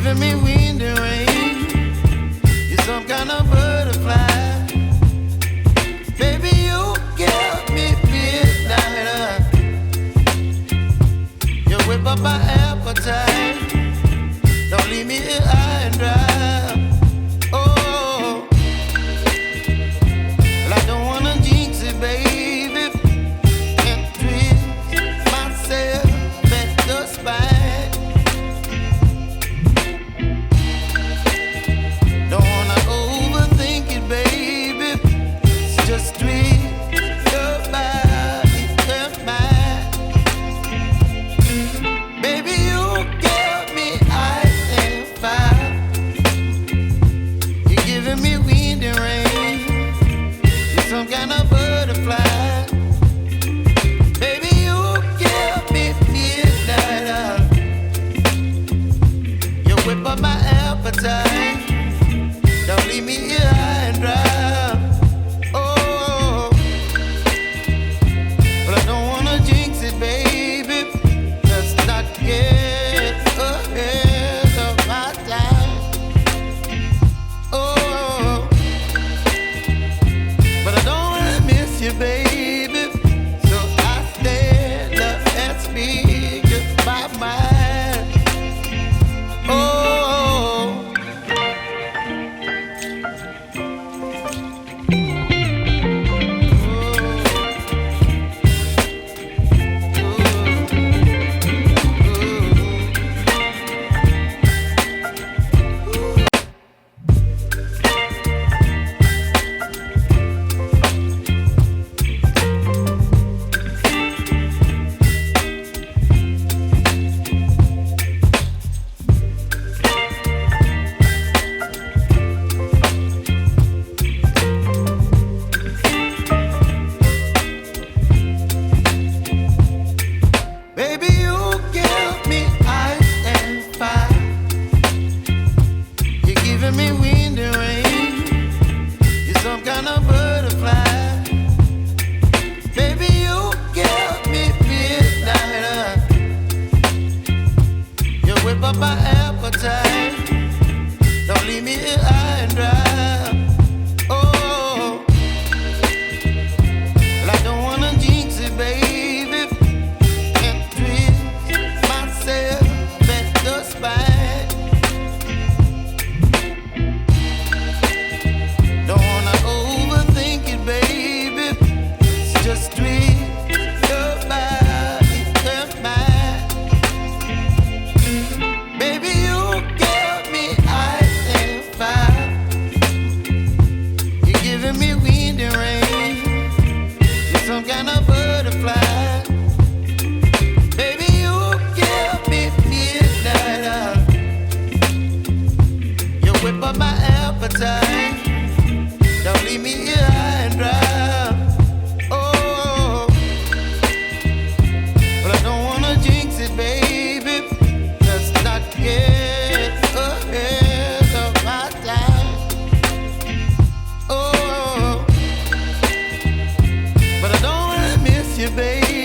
giving me wind and rain. You're some kind of butterfly. Baby, you give me midnight. You whip up my appetite. Don't leave me here high and dry. Oh, well, I don't wanna jinx it, baby, and twist myself at the spine. Don't wanna overthink it, baby. It's just twist your body and mine. Baby, you give me ice and fire. You're giving me wind and rain. You're some kind of butterfly. Baby, you give me midnight. You whip up my appetite. Don't leave me here high and dry. Oh, but I don't wanna jinx it, baby. Let's not get ahead of my time. Oh, but I don't wanna miss you, baby. So I stand up and speak my mind. Oh. Baby, you give me ice and fire. You're giving me wind and rain. You're some kind of butterfly. Baby, you give me midnight. You whip up my appetite. Don't leave me here high and dry. Oh, well, I don't wanna jinx it, baby, and twist myself at the spine. Don't wanna overthink it, baby. It's just twist your body and mine. Baby, you give me ice and fire. You're giving me wind and rain. You're some kind of butterfly. Baby, you give me midnight. You whip up my appetite. Don't leave me here high and dry. Oh, but I don't wanna jinx it, baby. Let's not get ahead of my time. Oh, but I don't wanna miss you, baby.